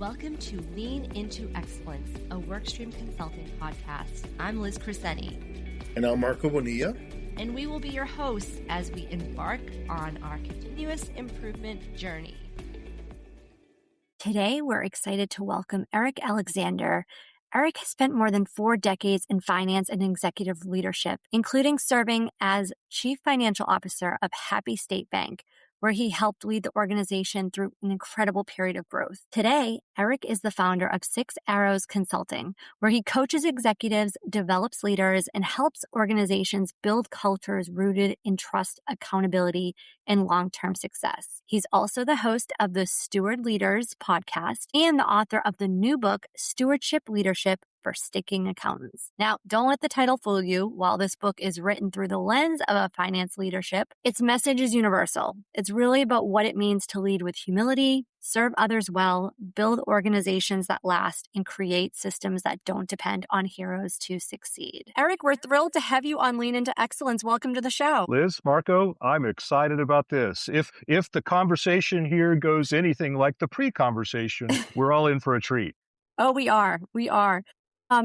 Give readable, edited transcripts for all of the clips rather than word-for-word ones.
Welcome to Lean Into Excellence, a Workstream Consulting podcast. I'm Liz Crescetti. And I'm Marco Bonilla. And we will be your hosts as we embark on our continuous improvement journey. Today, we're excited to welcome Eric Alexander. Eric has spent more than 4 decades in finance and executive leadership, including serving as Chief Financial Officer of Happy State Bank, where he helped lead the organization through an incredible period of growth. Today, Eric is the founder of 6 Arrows Consulting, where he coaches executives, develops leaders, and helps organizations build cultures rooted in trust, accountability, and long-term success. He's also the host of the Steward Leaders podcast and the author of the new book, Stewardship Leadership for Sticking Accountants. Now, don't let the title fool you. While this book is written through the lens of a finance leadership, its message is universal. It's really about what it means to lead with humility, serve others well, build organizations that last, and create systems that don't depend on heroes to succeed. Eric, we're thrilled to have you on Lean Into Excellence. Welcome to the show. Liz, Marco, I'm excited about this. If the conversation here goes anything like the pre-conversation, we're all in for a treat. Oh, we are.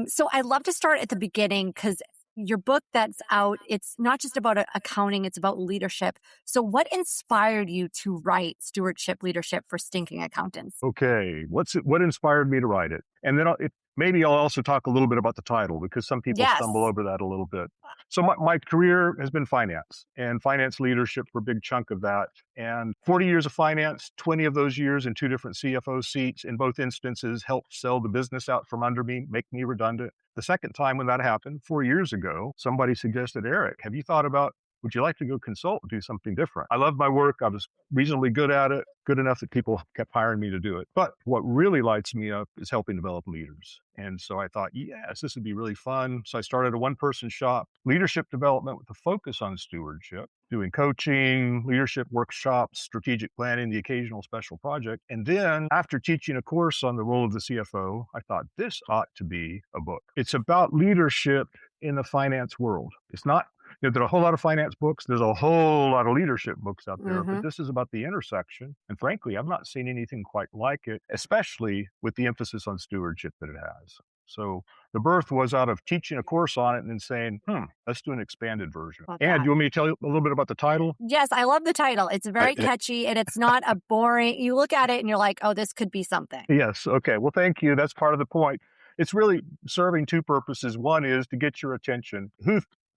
So I'd love to start at the beginning because your book that's out, it's not just about accounting, it's about leadership. So what inspired you to write Stewardship Leadership for Stinking Accountants? Okay, what inspired me to write it? And then maybe I'll also talk a little bit about the title because some people stumble over that a little bit. So my career has been finance and finance leadership for a big chunk of that. And 40 years of finance, 20 of those years in 2 different CFO seats. In both instances, helped sell the business out from under me, make me redundant. The second time when that happened, 4 years ago, somebody suggested, Eric, have you thought about, would you like to go consult and do something different? I love my work. I was reasonably good at it, good enough that people kept hiring me to do it. But what really lights me up is helping develop leaders. And so I thought, yes, this would be really fun. So I started a one-person shop, leadership development with a focus on stewardship, doing coaching, leadership workshops, strategic planning, the occasional special project. And then after teaching a course on the role of the CFO, I thought this ought to be a book. It's about leadership in the finance world. It's not, there are a whole lot of finance books. There's a whole lot of leadership books out there, but this is about the intersection. And frankly, I've not seen anything quite like it, especially with the emphasis on stewardship that it has. So the birth was out of teaching a course on it and then saying, let's do an expanded version. And you want me to tell you a little bit about the title? Yes, I love the title. It's very catchy and it's not a boring, you look at it and you're like, oh, this could be something. Yes. Okay. Well, thank you. That's part of the point. It's really serving 2 purposes. One is to get your attention.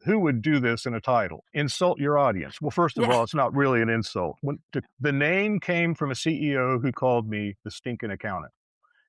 Who would do this in a title? Insult your audience. Well, first of all, it's not really an insult. The name came from a CEO who called me the stinking accountant.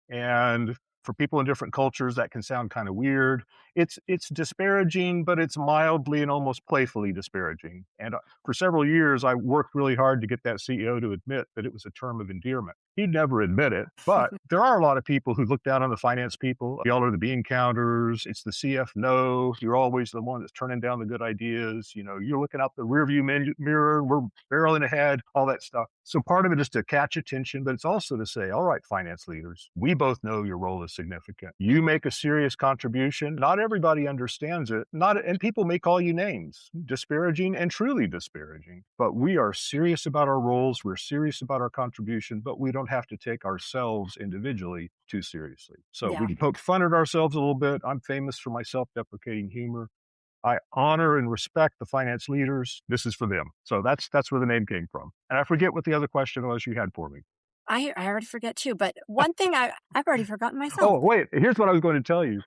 And for people in different cultures, that can sound kind of weird. It's disparaging, but it's mildly and almost playfully disparaging. And for several years, I worked really hard to get that CEO to admit that it was a term of endearment. He'd never admit it, but there are a lot of people who look down on the finance people. Y'all are the bean counters. It's the CF no. You're always the one that's turning down the good ideas. You know, you're looking out the rearview mirror. We're barreling ahead, all that stuff. So part of it is to catch attention, but it's also to say, all right, finance leaders, we both know your role is significant. You make a serious contribution. Not everybody understands it. And people may call you names, disparaging and truly disparaging. But we are serious about our roles. We're serious about our contribution, but we don't have to take ourselves individually too seriously. So we can poke fun at ourselves a little bit. I'm famous for my self-deprecating humor. I honor and respect the finance leaders. This is for them. So that's where the name came from. And I forget what the other question was you had for me. I already forget too, but one thing I've already forgotten myself. Oh, wait, here's what I was going to tell you.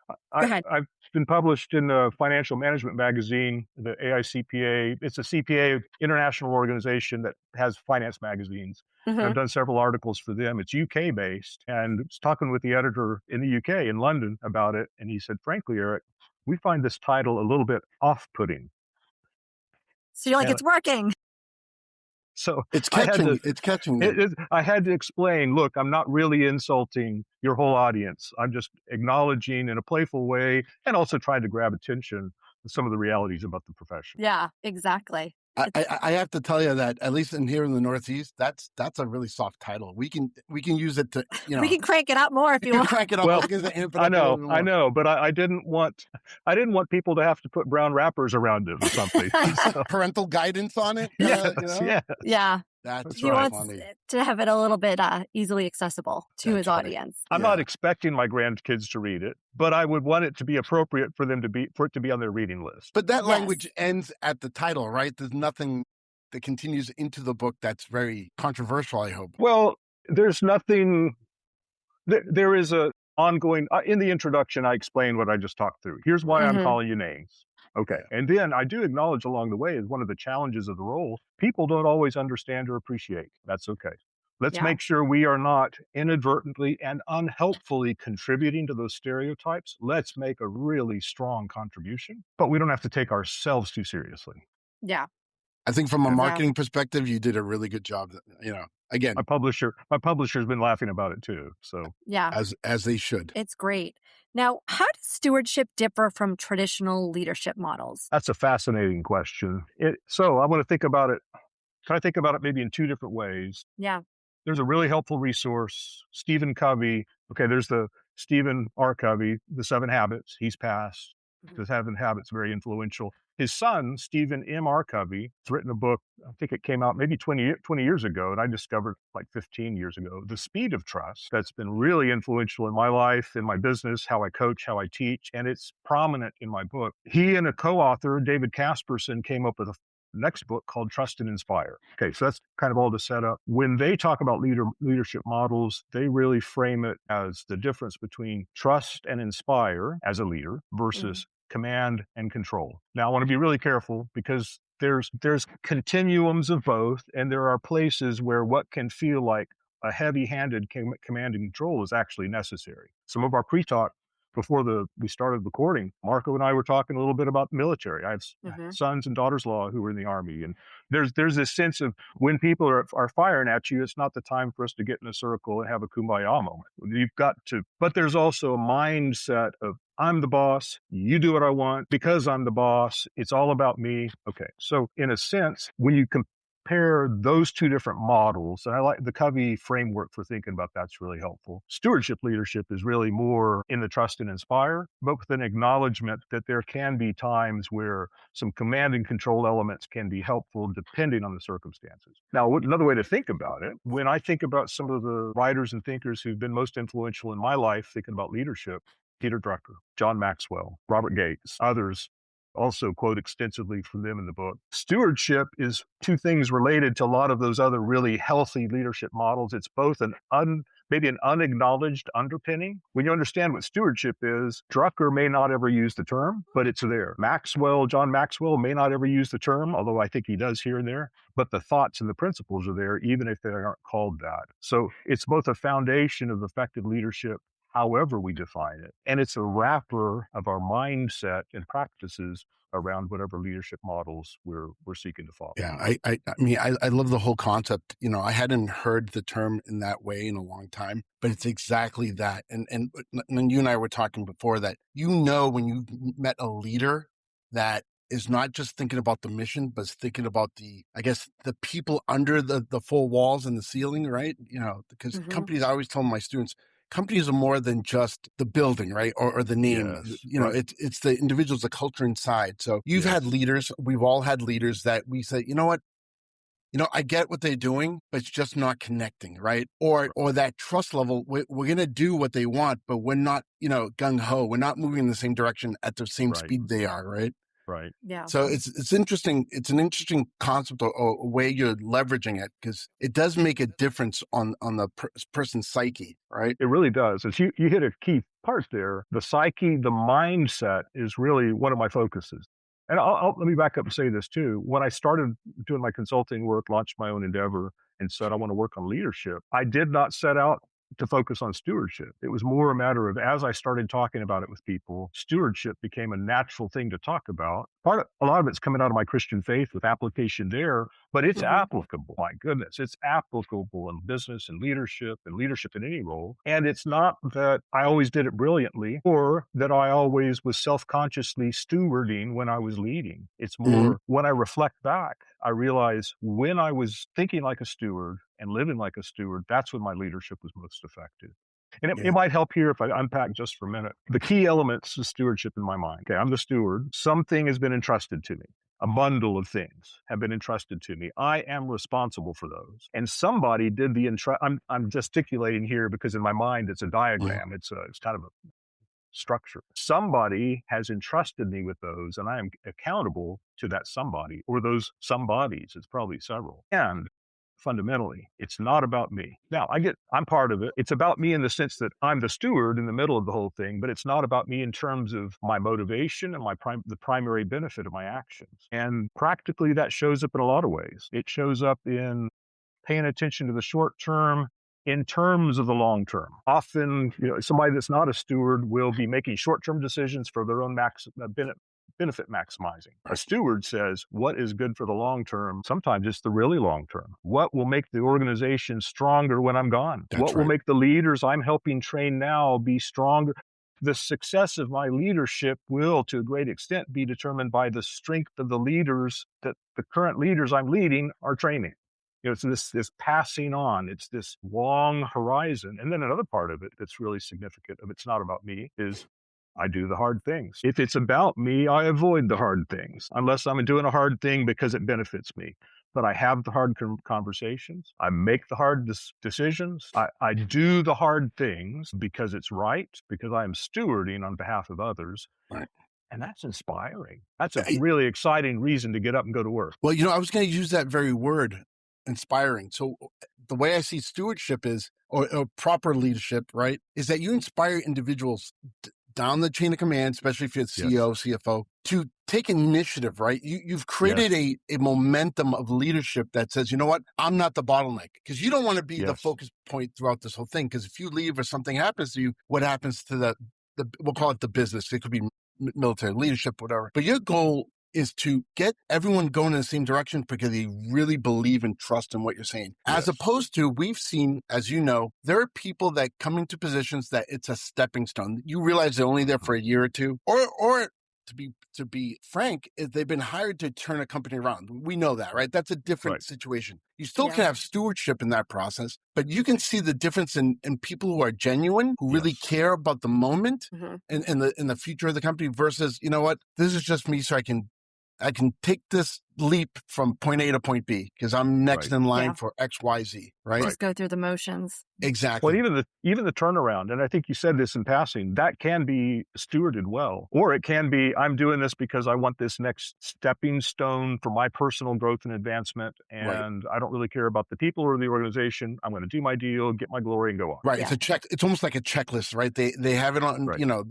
Go ahead. I've been published in the Financial Management magazine, the AICPA. It's a CPA international organization that has finance magazines. I've done several articles for them. It's UK based. And I was talking with the editor in the UK, in London, about it. And he said, frankly, Eric, we find this title a little bit off-putting. So you're like, it's working. So it's catching. I had to explain, look, I'm not really insulting your whole audience. I'm just acknowledging in a playful way and also trying to grab attention to some of the realities about the profession. Yeah, exactly. I have to tell you that at least here in the Northeast, that's a really soft title. We can use it to, we can crank it up more if you want. Crank it up. Well, I know, but I didn't want people to have to put brown wrappers around it or something. Parental guidance on it. Yeah. Yeah. That's He so right. wants funny. to have it a little bit easily accessible to his That's right. audience. I'm Yeah. not expecting my grandkids to read it, but I would want it to be appropriate for it to be on their reading list. But that Yes. language ends at the title, right? There's nothing that continues into the book that's very controversial, I hope. Well, there's nothing. There is a ongoing. In the introduction, I explain what I just talked through. Here's why I'm Mhm. calling you names. Okay, and then I do acknowledge along the way is one of the challenges of the role. People don't always understand or appreciate. That's okay. Let's Yeah. make sure we are not inadvertently and unhelpfully contributing to those stereotypes. Let's make a really strong contribution, but we don't have to take ourselves too seriously. Yeah. I think from a Yeah. marketing perspective, you did a really good job. Again, My publisher's been laughing about it too. So Yeah. as they should. It's great. Now, how does stewardship differ from traditional leadership models? that's a fascinating question. So I want to think about it. Try to think about it maybe in two different ways. Yeah. There's a really helpful resource, Stephen Covey. Okay, there's the Stephen R. Covey, The 7 Habits. He's passed. Mhm. The 7 Habits, very influential. His son, Stephen M. R. Covey, has written a book. I think it came out maybe 20 years ago, and I discovered like 15 years ago, The Speed of Trust. That's been really influential in my life, in my business, how I coach, how I teach, and it's prominent in my book. He and a co-author, David Casperson, came up with a next book called Trust and Inspire. Okay, so that's kind of all the setup. When they talk about leadership models, they really frame it as the difference between trust and inspire as a leader versus command and control. Now, I want to be really careful because there's continuums of both, and there are places where what can feel like a heavy-handed command and control is actually necessary. Some of our pre-talk before we started recording, Marco and I were talking a little bit about the military. I have sons and daughters-in-law who were in the Army, and there's this sense of when people are firing at you, it's not the time for us to get in a circle and have a kumbaya moment. You've got to, but there's also a mindset of I'm the boss, you do what I want because I'm the boss. It's all about me. Okay, so in a sense, when you compare those two different models, and I like the Covey framework for thinking about that's really helpful. Stewardship leadership is really more in the trust and inspire, but with an acknowledgement that there can be times where some command and control elements can be helpful depending on the circumstances. Now, another way to think about it, when I think about some of the writers and thinkers who've been most influential in my life thinking about leadership, Peter Drucker, John Maxwell, Robert Gates, others, also quote extensively from them in the book. Stewardship is two things related to a lot of those other really healthy leadership models. It's both maybe an unacknowledged underpinning. When you understand what stewardship is, Drucker may not ever use the term, but it's there. John Maxwell may not ever use the term, although I think he does here and there, but the thoughts and the principles are there, even if they aren't called that. So it's both a foundation of effective leadership however we define it. And it's a wrapper of our mindset and practices around whatever leadership models we're seeking to follow. Yeah, I love the whole concept. I hadn't heard the term in that way in a long time, but it's exactly that. And you and I were talking before that, when you met a leader that is not just thinking about the mission, but is thinking about the people under the four walls and the ceiling, right? Because companies, I always tell my students, companies are more than just the building, right? Or the name. Yes, right. It's the individuals, the culture inside. So you've had leaders, we've all had leaders that we say, you know what? I get what they're doing, but it's just not connecting, right? Or that trust level, we're going to do what they want, but we're not, gung-ho. We're not moving in the same direction at the same speed they are, right? Right. Yeah. So it's interesting. It's an interesting concept or a way you're leveraging it because it does make a difference on the person's psyche, right? It really does. As you hit a key part there. The psyche, the mindset is really one of my focuses. And let me back up and say this too. When I started doing my consulting work, launched my own endeavor, and said I want to work on leadership, I did not set out to focus on stewardship. It was more a matter of, as I started talking about it with people, stewardship became a natural thing to talk about. A lot of it's coming out of my Christian faith with application there, but it's applicable. My goodness, it's applicable in business and leadership in any role. And it's not that I always did it brilliantly or that I always was self-consciously stewarding when I was leading. It's more when I reflect back, I realize when I was thinking like a steward and living like a steward, that's when my leadership was most effective. And it might help here if I unpack just for a minute. The key elements of stewardship in my mind. Okay, I'm the steward. Something has been entrusted to me. a bundle of things have been entrusted to me. I am responsible for those. And somebody did the I'm gesticulating here because in my mind it's a diagram. It's kind of a structure. Somebody has entrusted me with those, and I am accountable to that somebody or those somebodies. It's probably several. And fundamentally, it's not about me. Now, I'm part of it. It's about me in the sense that I'm the steward in the middle of the whole thing, but it's not about me in terms of my motivation and the primary benefit of my actions. And practically that shows up in a lot of ways. It shows up in paying attention to the short term in terms of the long term. Often, somebody that's not a steward will be making short-term decisions for their own benefit maximizing. A steward says, what is good for the long term? Sometimes it's the really long term. What will make the organization stronger when I'm gone? What will make the leaders I'm helping train now be stronger? The success of my leadership will, to a great extent, be determined by the strength of the leaders that the current leaders I'm leading are training. It's this passing on. It's this long horizon. And then another part of it that's really significant, it's not about me, is I do the hard things. If it's about me, I avoid the hard things, unless I'm doing a hard thing because it benefits me. But I have the hard conversations. I make the hard decisions. I do the hard things because it's right, because I am stewarding on behalf of others. Right. And that's inspiring. That's a really exciting reason to get up and go to work. Well, I was going to use that very word, inspiring. So the way I see stewardship is, or proper leadership, right, is that you inspire individuals down the chain of command, especially if you're the CEO, CFO, to take initiative, right? You've created a momentum of leadership that says, you know what, I'm not the bottleneck, because you don't want to be the focus point throughout this whole thing. Because if you leave or something happens to you, what happens to the we'll call it the business? It could be military leadership, whatever. But your goal is to get everyone going in the same direction because they really believe and trust in what you're saying. As opposed to, we've seen, as you know, there are people that come into positions that it's a stepping stone. You realize they're only there for a year or two, or to be frank, they've been hired to turn a company around. We know that, right? That's a different situation. You still can have stewardship in that process, but you can see the difference in people who are genuine, who really care about the moment and in the future of the company versus, you know what, this is just me so I can take this leap from point A to point B because I'm next in line for X, Y, Z, right? Just go through the motions. Exactly. Well, even the turnaround, and I think you said this in passing, that can be stewarded well. Or it can be, I'm doing this because I want this next stepping stone for my personal growth and advancement, and I don't really care about the people or the organization. I'm going to do my deal, get my glory, and go on. Right. It's a check. It's almost like a checklist, right? They have it on,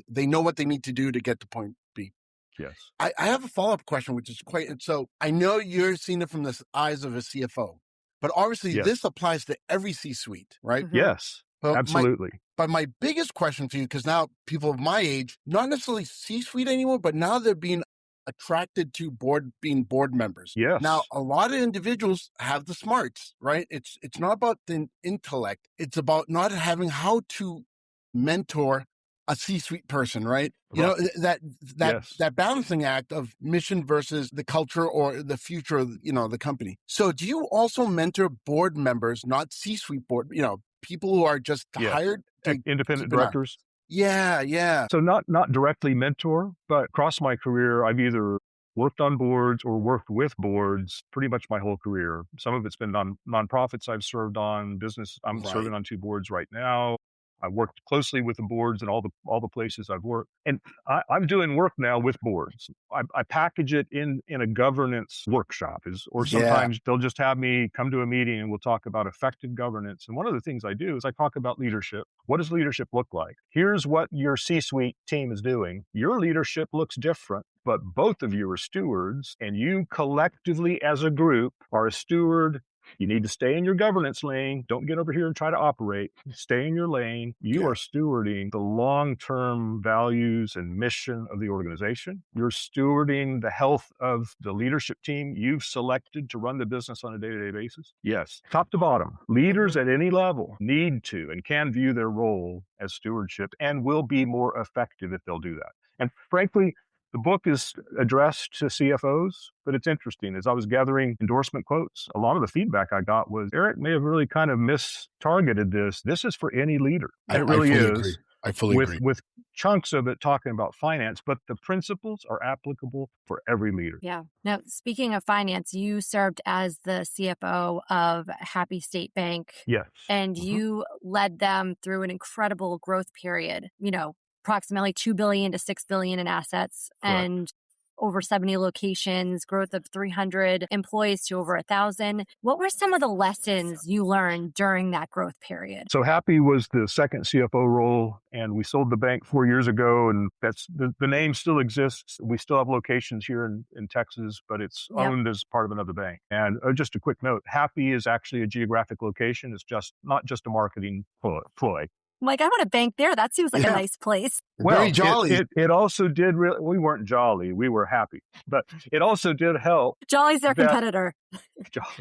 they know what they need to do to get to point B. Yes. I have a follow-up question, which is so I know you're seeing it from the eyes of a CFO, but obviously this applies to every C-suite, right? Yes, absolutely. But my biggest question for you, because now people of my age, not necessarily C-suite anymore, but now they're being attracted to being board members. Yes. Now, a lot of individuals have the smarts, right? It's not about the intellect. It's about not having how to mentor a C-suite person, right? You know, that balancing act of mission versus the culture or the future of, the company. So do you also mentor board members, not C-suite board, people who are just hired? Independent directors? Yeah. So not directly mentor, but across my career, I've either worked on boards or worked with boards pretty much my whole career. Some of it's been nonprofits I've served on, business. I'm serving on 2 boards right now. I worked closely with the boards and all the places I've worked. And I'm doing work now with boards. I package it in a governance workshop, or sometimes they'll just have me come to a meeting and we'll talk about effective governance. And one of the things I do is I talk about leadership. What does leadership look like? Here's what your C-suite team is doing. Your leadership looks different, but both of you are stewards, and you collectively as a group are a steward. You need to stay in your governance lane. Don't get over here and try to operate. Stay in your lane. You are stewarding the long-term values and mission of the organization. You're stewarding the health of the leadership team you've selected to run the business on a day-to-day basis. Yes, top to bottom, leaders at any level need to and can view their role as stewardship and will be more effective if they'll do that. And frankly, the book is addressed to CFOs, but it's interesting. As I was gathering endorsement quotes, a lot of the feedback I got was, Eric may have really kind of mistargeted this. This is for any leader. And it really is. Agree. I fully agree. with chunks of it talking about finance, but the principles are applicable for every leader. Yeah. Now, speaking of finance, you served as the CFO of Happy State Bank. Yes. And you led them through an incredible growth period, approximately $2 billion to $6 billion in assets. Correct. And over 70 locations, growth of 300 employees to over 1,000. What were some of the lessons you learned during that growth period? So Happy was the second CFO role, and we sold the bank 4 years ago, and that's the name still exists. We still have locations here in Texas, but it's owned as part of another bank. And just a quick note, Happy is actually a geographic location. It's just not just a marketing ploy. I'm like, I want to bank there. That seems like a nice place. Well, very jolly. It also did really, we weren't jolly, we were happy, but it also did help. Jolly's their competitor.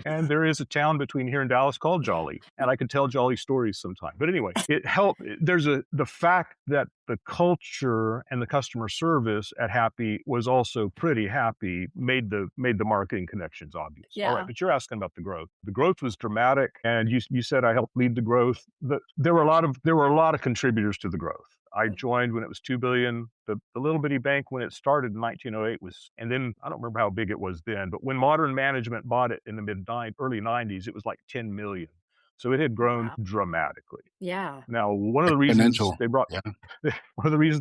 And there is a town between here and Dallas called Jolly, and I could tell Jolly stories sometime. But anyway, it helped. There's the fact that the culture and the customer service at Happy was also pretty happy made the marketing connections obvious. Yeah. All right, but you're asking about the growth. The growth was dramatic, and you said I helped lead the growth. There were a lot of contributors to the growth. I joined when it was $2 billion. The little bitty bank when it started in 1908 was, and then I don't remember how big it was then, but when Modern Management bought it in the early 90s, it was like 10 million. So it had grown dramatically. Yeah. Now, one of the reasons they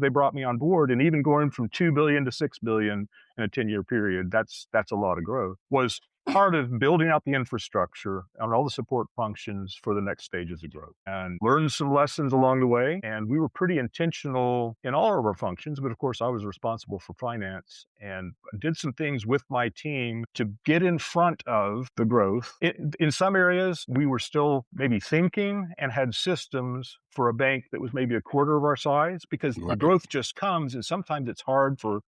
brought me on board, and even going from 2 billion to 6 billion in a 10-year period, that's a lot of growth, was part of building out the infrastructure and all the support functions for the next stages of growth, and learned some lessons along the way. And we were pretty intentional in all of our functions, but of course I was responsible for finance and did some things with my team to get in front of the growth. In some areas, we were still maybe thinking and had systems for a bank that was maybe a quarter of our size, because the growth just comes, and sometimes it's hard for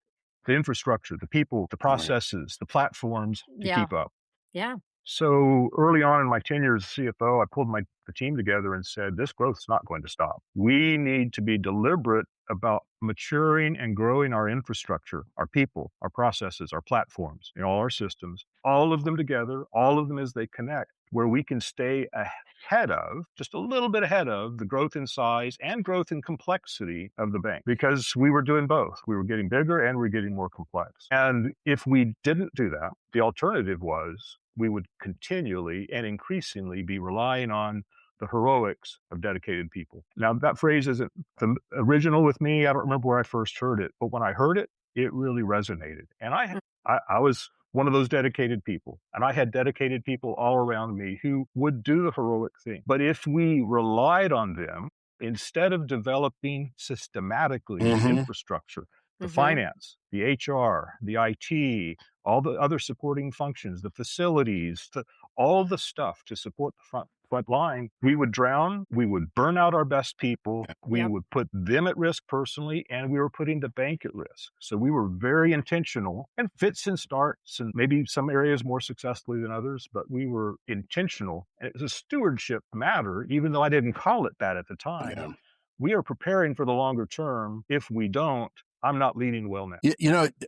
the infrastructure, the people, the processes, the platforms to keep up. Yeah. So early on in my tenure as CFO, I pulled the team together and said, this growth's not going to stop. We need to be deliberate about maturing and growing our infrastructure, our people, our processes, our platforms, all our systems, all of them together, all of them as they connect, where we can stay ahead of, just a little bit ahead of, the growth in size and growth in complexity of the bank, because we were doing both. We were getting bigger and we were getting more complex. And if we didn't do that, the alternative was we would continually and increasingly be relying on the heroics of dedicated people. Now, that phrase isn't the original with me. I don't remember where I first heard it, but when I heard it, it really resonated. And I was one of those dedicated people, and I had dedicated people all around me who would do the heroic thing. But if we relied on them, instead of developing systematically the infrastructure, the finance, the HR, the IT, all the other supporting functions, the facilities, all the stuff to support the front line, we would drown, we would burn out our best people, we would put them at risk personally, and we were putting the bank at risk. So we were very intentional, and fits and starts, and maybe some areas more successfully than others, but we were intentional. And it was a stewardship matter, even though I didn't call it that at the time. Yeah. We are preparing for the longer term. If we don't, I'm not leading well now.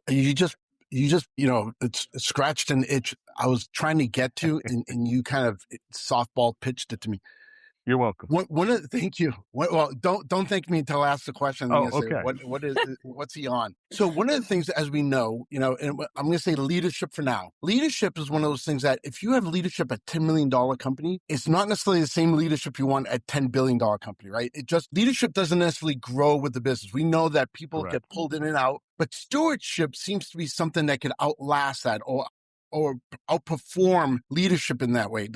You just it's scratched an itch I was trying to get to, and you kind of softball pitched it to me. You're welcome. Thank you. Well, don't thank me until I ask the question. Okay. What's he on? So one of the things, as we know, and I'm going to say leadership for now. Leadership is one of those things that if you have leadership at $10 million company, it's not necessarily the same leadership you want at $10 billion company, right? Leadership doesn't necessarily grow with the business. We know that people get pulled in and out, but stewardship seems to be something that could outlast that or outperform leadership in that way.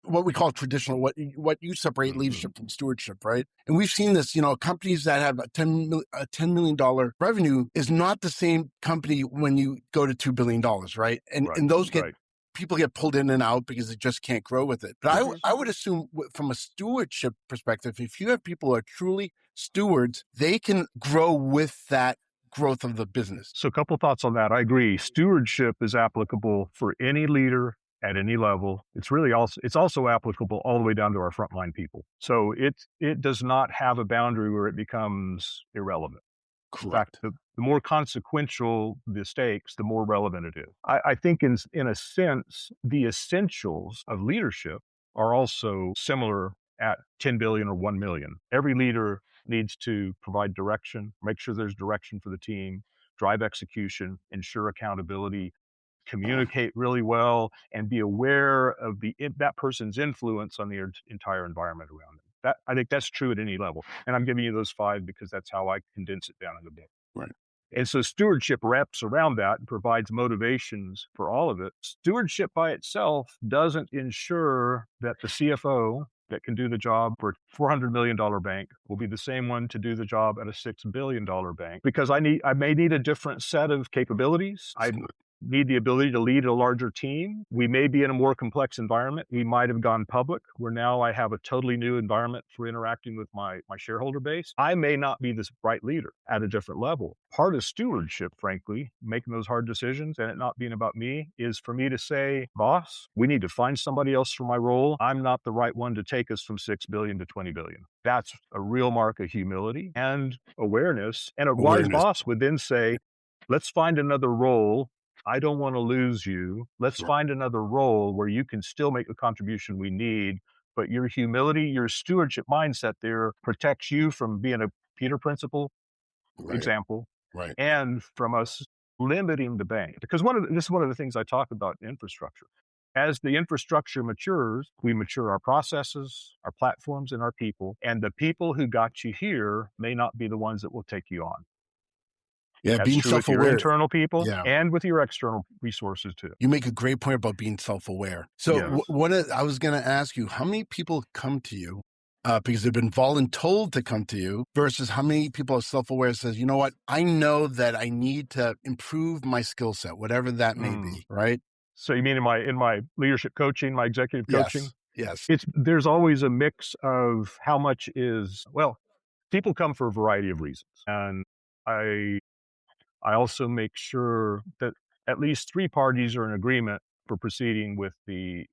What we call traditional, what you separate leadership from stewardship, right? And we've seen this, companies that have a $10 million revenue is not the same company when you go to $2 billion, right? And those people get pulled in and out because they just can't grow with it. But I would assume from a stewardship perspective, if you have people who are truly stewards, they can grow with that growth of the business. So a couple of thoughts on that. I agree. Stewardship is applicable for any leader at any level. It's also applicable all the way down to our frontline people. So it does not have a boundary where it becomes irrelevant. Correct. In fact, the more consequential the stakes, the more relevant it is. I think in a sense, the essentials of leadership are also similar at 10 billion or 1 million. Every leader needs to provide direction, make sure there's direction for the team, drive execution, ensure accountability, communicate really well, and be aware of that person's influence on the entire environment around them. I think that's true at any level. And I'm giving you those 5 because that's how I condense it down in the book. Right. And so stewardship wraps around that and provides motivations for all of it. Stewardship by itself doesn't ensure that the CFO that can do the job for a $400 million bank will be the same one to do the job at a $6 billion bank, because I may need a different set of capabilities. I need the ability to lead a larger team. We may be in a more complex environment. We might have gone public, where now I have a totally new environment for interacting with my shareholder base. I may not be this bright leader at a different level. Part of stewardship, frankly, making those hard decisions and it not being about me, is for me to say, boss, we need to find somebody else for my role. I'm not the right one to take us from 6 billion to 20 billion. That's a real mark of humility and awareness. And a wise boss would then say, let's find another role. I don't want to lose you. Let's find another role where you can still make the contribution we need. But your humility, your stewardship mindset there protects you from being a Peter Principle example, and from us limiting the bank. Because this is one of the things I talk about in infrastructure. As the infrastructure matures, we mature our processes, our platforms, and our people. And the people who got you here may not be the ones that will take you on. Yeah, that's being true with self-aware. Your internal people and with your external resources too. You make a great point about being self-aware. So I was going to ask you, how many people come to you because they've been voluntold to come to you, versus how many people are self-aware, says, you know what, I know that I need to improve my skill set, whatever that may be, right? So you mean in my leadership coaching, my executive coaching? Yes. There's always a mix of how much is, people come for a variety of reasons. And I also make sure that at least 3 parties are in agreement for proceeding with the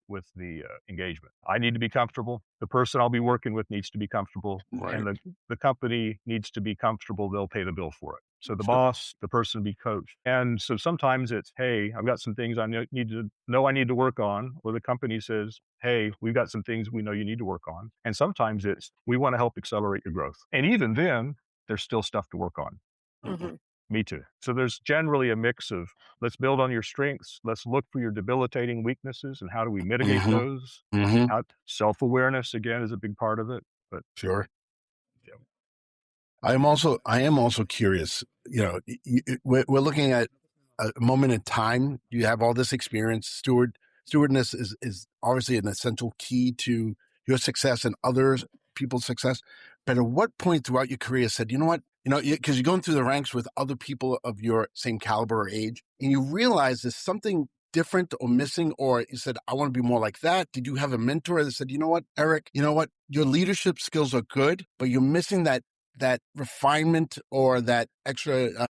engagement. I need to be comfortable. The person I'll be working with needs to be comfortable, and the company needs to be comfortable. They'll pay the bill for it. So the boss, the person to be coached. And so sometimes it's, hey, I've got some things I need to work on, or the company says, hey, we've got some things we know you need to work on. And sometimes it's, we want to help accelerate your growth. And even then, there's still stuff to work on. Mm-hmm. Me too. So there's generally a mix of, let's build on your strengths. Let's look for your debilitating weaknesses and how do we mitigate those. Self-awareness, again, is a big part of it. But I am also curious, we're looking at a moment in time. You have all this experience. Stewardness is obviously an essential key to your success and others people's success. But at what point throughout your career said, you know what, because you're going through the ranks with other people of your same caliber or age, and you realize there's something different or missing, or you said, I want to be more like that? Did you have a mentor that said, you know what, Eric, your leadership skills are good, but you're missing that refinement or that extra,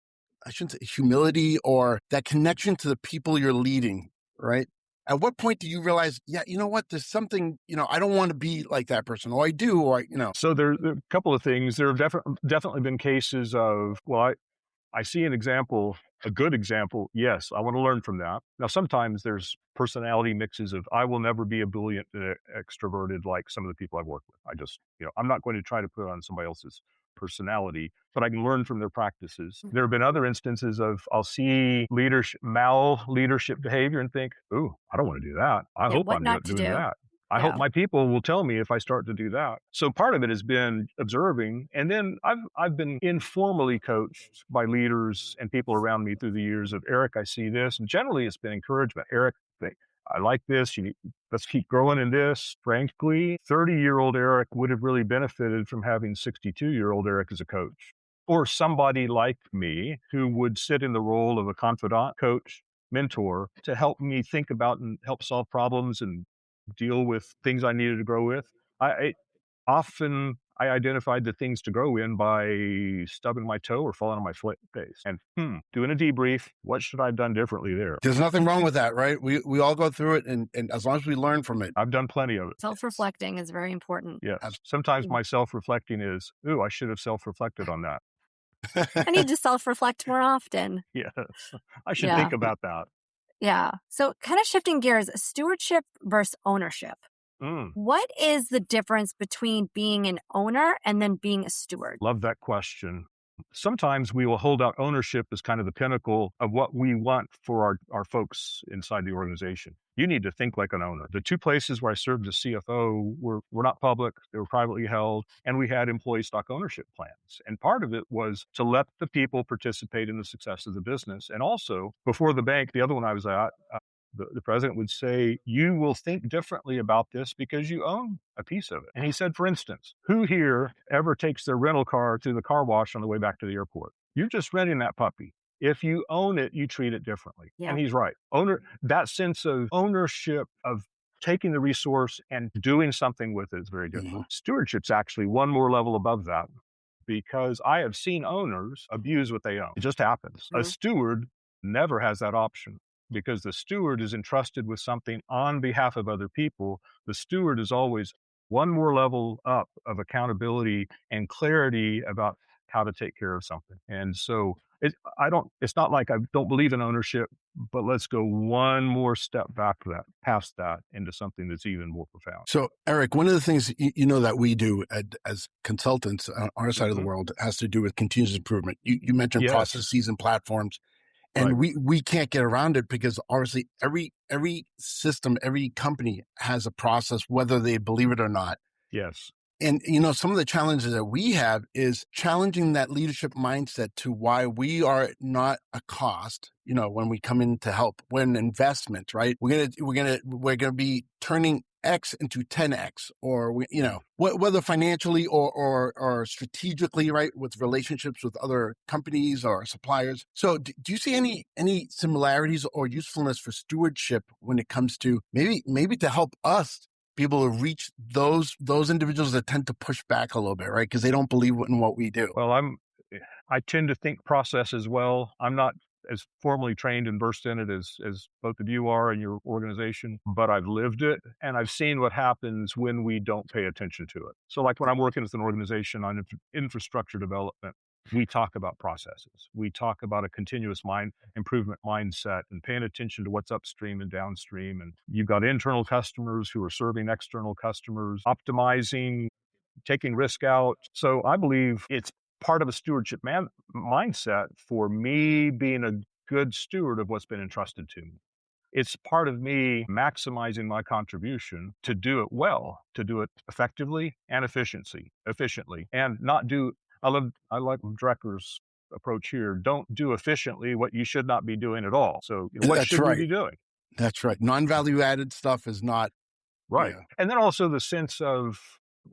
I shouldn't say humility, or that connection to the people you're leading, right? At what point do you realize, you know what, there's something, I don't want to be like that person, or I do, or, So there are a couple of things. There have definitely been cases of, I see an example, a good example. Yes, I want to learn from that. Now, sometimes there's personality mixes of, I will never be a brilliant extroverted like some of the people I've worked with. I just, I'm not going to try to put on somebody else's personality, but I can learn from their practices. There have been other instances of, I'll see leadership behavior and think, ooh, I don't want to do that. I hope I'm not doing that. I hope my people will tell me if I start to do that. So part of it has been observing. And then I've been informally coached by leaders and people around me through the years of, Eric, I see this. And generally it's been encouragement. Eric, I like this. Let's keep growing in this. Frankly, 30-year-old Eric would have really benefited from having 62-year-old Eric as a coach, or somebody like me who would sit in the role of a confidant, coach, mentor to help me think about and help solve problems and deal with things I needed to grow with. I identified the things to grow in by stubbing my toe or falling on my face and doing a debrief. What should I have done differently there? There's nothing wrong with that, right? We all go through it, and as long as we learn from it. I've done plenty of it. Self-reflecting is very important. Yes. Sometimes my self-reflecting is, I should have self-reflected on that. I need to self-reflect more often. Yes. I should think about that. Yeah. So kind of shifting gears, stewardship versus ownership. What is the difference between being an owner and then being a steward? Love that question. Sometimes we will hold out ownership as kind of the pinnacle of what we want for our folks inside the organization. You need to think like an owner. The two places where I served as CFO were not public, they were privately held, and we had employee stock ownership plans. And part of it was to let the people participate in the success of the business. And also, before the bank, the other one I was at, the president would say, you will think differently about this because you own a piece of it. And he said, for instance, who here ever takes their rental car to the car wash on the way back to the airport? You're just renting that puppy. If you own it, you treat it differently. Yeah. And he's right. That sense of ownership of taking the resource and doing something with it is very different. Stewardship's actually one more level above that, because I have seen owners abuse what they own. It just happens. A steward never has that option, because the steward is entrusted with something on behalf of other people. The steward is always one more level up of accountability and clarity about how to take care of something. And so it's not like I don't believe in ownership, but let's go one more step back past that into something that's even more profound. So, Eric, one of the things that we do as consultants on our side of the world has to do with continuous improvement. You mentioned processes and platforms. And we can't get around it, because obviously every system, every company has a process, whether they believe it or not. Yes. And, some of the challenges that we have is challenging that leadership mindset to why we are not a cost, when we come in to help. We're an investment, right? We're going to be turning X into 10X, or whether financially or strategically, right, with relationships with other companies or suppliers. So do you see any similarities or usefulness for stewardship when it comes to maybe to help us be able to reach those individuals that tend to push back a little bit, right? Because they don't believe in what we do. Well, I tend to think process as well. I'm not as formally trained and versed in it as both of you are in your organization, but I've lived it, and I've seen what happens when we don't pay attention to it. So like when I'm working with an organization on infrastructure development, we talk about processes. We talk about a continuous improvement mindset and paying attention to what's upstream and downstream. And you've got internal customers who are serving external customers, optimizing, taking risk out. So I believe it's part of a stewardship mindset for me being a good steward of what's been entrusted to me. It's part of me maximizing my contribution to do it well, to do it effectively and efficiently, and not do. I like Drecker's approach here. Don't do efficiently what you should not be doing at all. So what should we be doing? That's right. Non-value added stuff is not right. Yeah. And then also the sense of,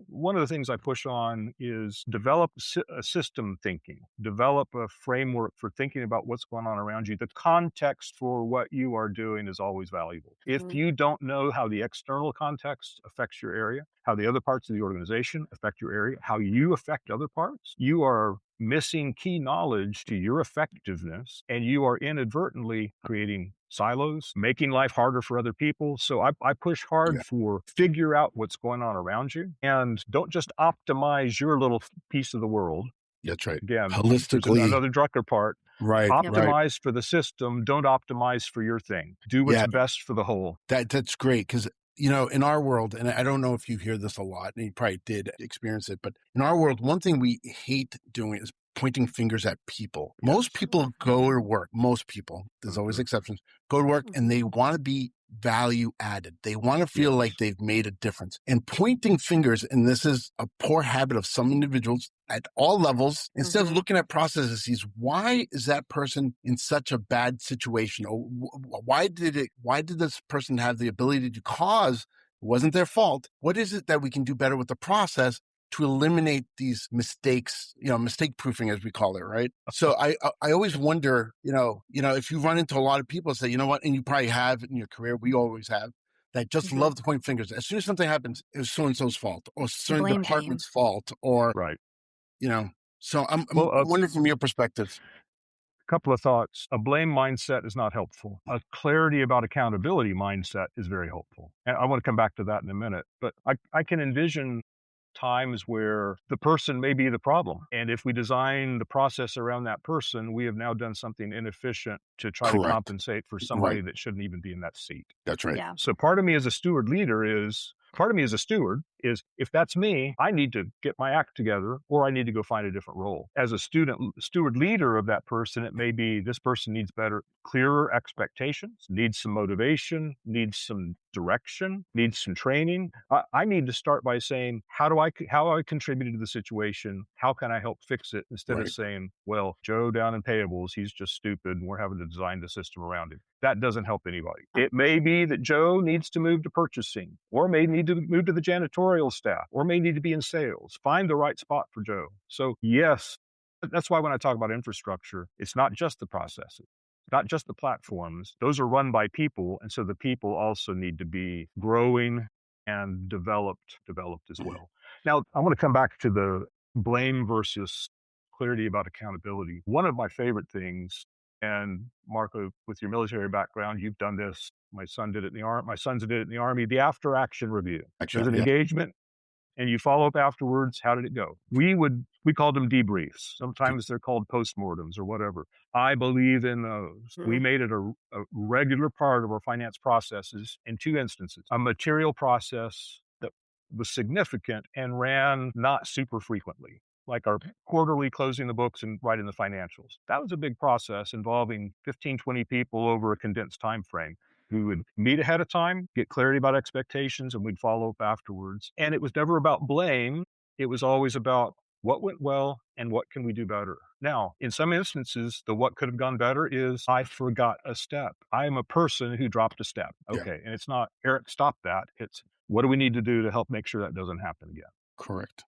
one of the things I push on is develop a system thinking, develop a framework for thinking about what's going on around you. The context for what you are doing is always valuable. If you don't know how the external context affects your area, how the other parts of the organization affect your area, how you affect other parts, you are missing key knowledge to your effectiveness, and you are inadvertently creating silos, making life harder for other people. So I push hard for figure out what's going on around you, and don't just optimize your little piece of the world. That's right. Again, holistically, another Drucker part. Right. Optimize for the system. Don't optimize for your thing. Do what's best for the whole. That's great, because in our world, and I don't know if you hear this a lot, and you probably did experience it, but in our world, one thing we hate doing is pointing fingers at people. Most people go to work. Most people, there's always exceptions, go to work and they want to be value added. They want to feel like they've made a difference. And pointing fingers, and this is a poor habit of some individuals at all levels, instead of looking at processes, why is that person in such a bad situation? Or why did this person have the ability to cause? It wasn't their fault. What is it that we can do better with the process to eliminate these mistakes, mistake proofing, as we call it, right? So I always wonder, if you run into a lot of people say, you know what, and you probably have in your career, we always have, that just love to point fingers. As soon as something happens, it was so-and-so's fault, or certain department's fault, or, so I'm wondering from your perspective. A couple of thoughts. A blame mindset is not helpful. A clarity about accountability mindset is very helpful. And I want to come back to that in a minute, but I can envision times where the person may be the problem. And if we design the process around that person, we have now done something inefficient to try to compensate for somebody that shouldn't even be in that seat. That's right. Yeah. So part of me as a steward leader is Part of me as a steward is, if that's me, I need to get my act together, or I need to go find a different role. As a steward leader of that person, it may be this person needs clearer expectations, needs some motivation, needs some direction, needs some training. I need to start by saying, how I contributed to the situation? How can I help fix it? Instead of saying, well, Joe down in payables, he's just stupid and we're having to design the system around him. That doesn't help anybody. It may be that Joe needs to move to purchasing, or may need to move to the janitorial staff, or may need to be in sales. Find the right spot for Joe. So yes, that's why when I talk about infrastructure, it's not just the processes, not just the platforms. Those are run by people. And so the people also need to be growing and developed as well. Now, I want to come back to the blame versus clarity about accountability. One of my favorite things, and Marco, with your military background, you've done this. My son did it in the Army. My sons did it in the Army. The after-action review. There's an engagement, and you follow up afterwards. How did it go? We called them debriefs. Sometimes they're called postmortems or whatever. I believe in those. We made it a regular part of our finance processes in two instances. A material process that was significant and ran not super frequently, like our quarterly closing the books and writing the financials. That was a big process involving 15, 20 people over a condensed time frame. We would meet ahead of time, get clarity about expectations, and we'd follow up afterwards. And it was never about blame. It was always about what went well and what can we do better. Now, in some instances, the what could have gone better is I forgot a step. I am a person who dropped a step. Okay. And it's not, Eric, stop that. It's, what do we need to do to help make sure that doesn't happen again? Correct.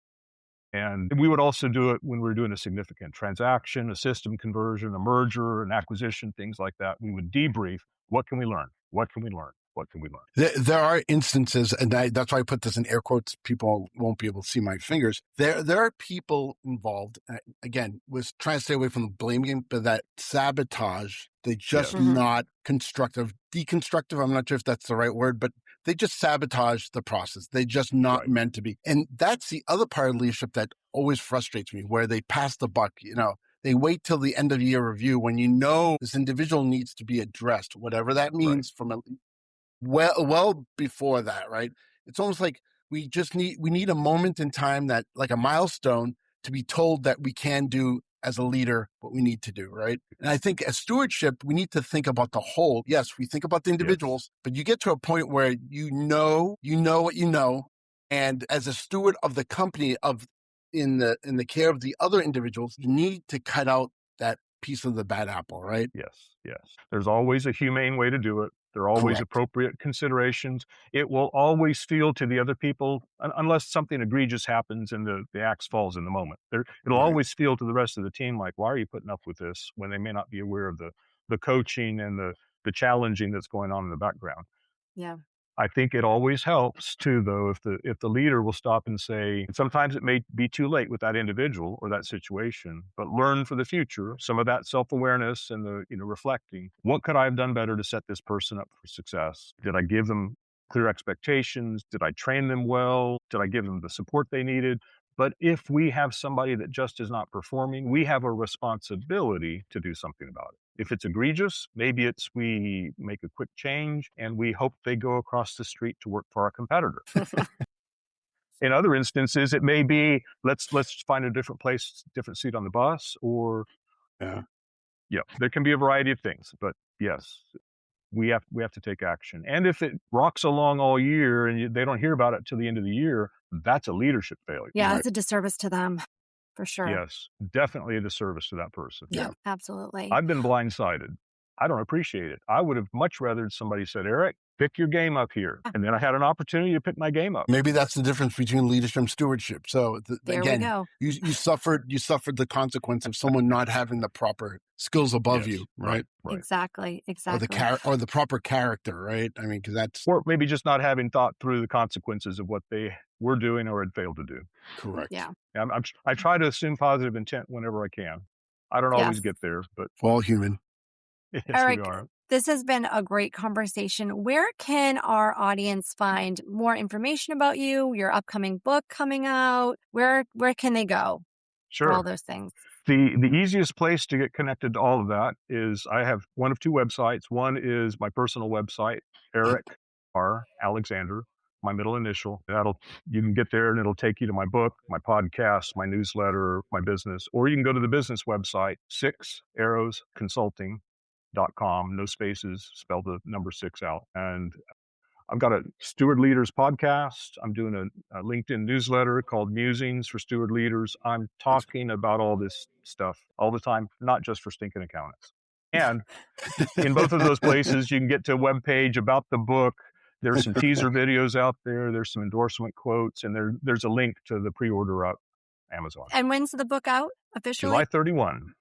And we would also do it when we were doing a significant transaction, a system conversion, a merger, an acquisition, things like that. We would debrief. What can we learn? What can we learn? What can we learn? There are instances, and that's why I put this in air quotes. People won't be able to see my fingers. There are people involved, again, was trying to stay away from the blame game, but that sabotage, they just not constructive, deconstructive. I'm not sure if that's the right word, but they just sabotage the process. They just not meant to be. And that's the other part of leadership that always frustrates me, where they pass the buck, They wait till the end of year review when this individual needs to be addressed, whatever that means well before that, right? It's almost like we need a moment in time, that like a milestone, to be told that we can do as a leader what we need to do, right? And I think as stewardship, we need to think about the whole. Yes, we think about the individuals, but you get to a point where you know what you know, and as a steward of the company, in the care of the other individuals, you need to cut out that piece of the bad apple, right? Yes. There's always a humane way to do it. There are always appropriate considerations. It will always feel to the other people, unless something egregious happens and the axe falls in the moment. It'll always feel to the rest of the team like, why are you putting up with this, when they may not be aware of the coaching and the challenging that's going on in the background. Yeah. I think it always helps too, though, if the leader will stop and say, sometimes it may be too late with that individual or that situation, but learn for the future, some of that self-awareness and the reflecting. What could I have done better to set this person up for success? Did I give them clear expectations? Did I train them well? Did I give them the support they needed? But if we have somebody that just is not performing, we have a responsibility to do something about it. If it's egregious, maybe we make a quick change and we hope they go across the street to work for our competitor. In other instances, it may be, let's find a different place, different seat on the bus, or there can be a variety of things. But yes, we have to take action. And if it rocks along all year and they don't hear about it till the end of the year, that's a leadership failure. Yeah, it's a disservice to them, for sure. Yes, definitely a disservice to that person. Yeah, absolutely. I've been blindsided. I don't appreciate it. I would have much rather somebody said, Eric, pick your game up here. And then I had an opportunity to pick my game up. Maybe that's the difference between leadership and stewardship. So there we go. You suffered the consequence of someone not having the proper skills above you, right? Exactly. Or the proper character, right? I mean, because that's... Or maybe just not having thought through the consequences of what they were doing or had failed to do. Correct. Yeah. I try to assume positive intent whenever I can. I don't always get there, but... We're all human. Yes, Eric, we are. This has been a great conversation. Where can our audience find more information about you, your upcoming book coming out? Where can they go for all those things? The easiest place to get connected to all of that is I have one of two websites. One is my personal website, Eric R. Alexander. my middle initial. You can get there and it'll take you to my book, my podcast, my newsletter, my business, or you can go to the business website, 6arrowsconsulting.com, no spaces, spell the number 6 out. And I've got a Steward Leaders podcast. I'm doing a LinkedIn newsletter called Musings for Steward Leaders. I'm talking about all this stuff all the time, not just for stinking accountants. And in both of those places, you can get to a webpage about the book. There's some teaser videos out there. There's some endorsement quotes, and there's a link to the pre-order at Amazon. And when's the book out officially? July 31.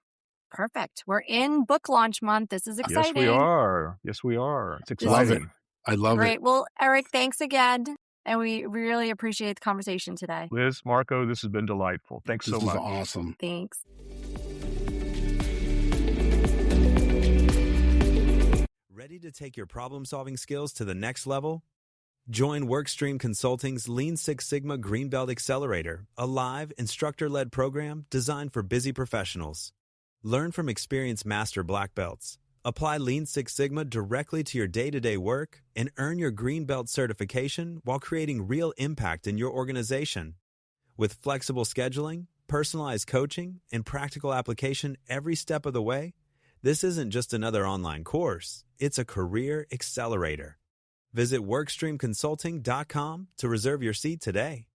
Perfect. We're in book launch month. This is exciting. Yes, we are. Yes, we are. It's exciting. I love Great. it. Well, Eric, thanks again. And we really appreciate the conversation today. Liz, Marco, this has been delightful. Thanks so much. This is awesome. Thanks. Ready to take your problem-solving skills to the next level? Join Workstream Consulting's Lean Six Sigma Greenbelt Accelerator, a live, instructor-led program designed for busy professionals. Learn from experienced master black belts. Apply Lean Six Sigma directly to your day-to-day work and earn your Green Belt certification while creating real impact in your organization. With flexible scheduling, personalized coaching, and practical application every step of the way, this isn't just another online course. It's a career accelerator. Visit WorkstreamConsulting.com to reserve your seat today.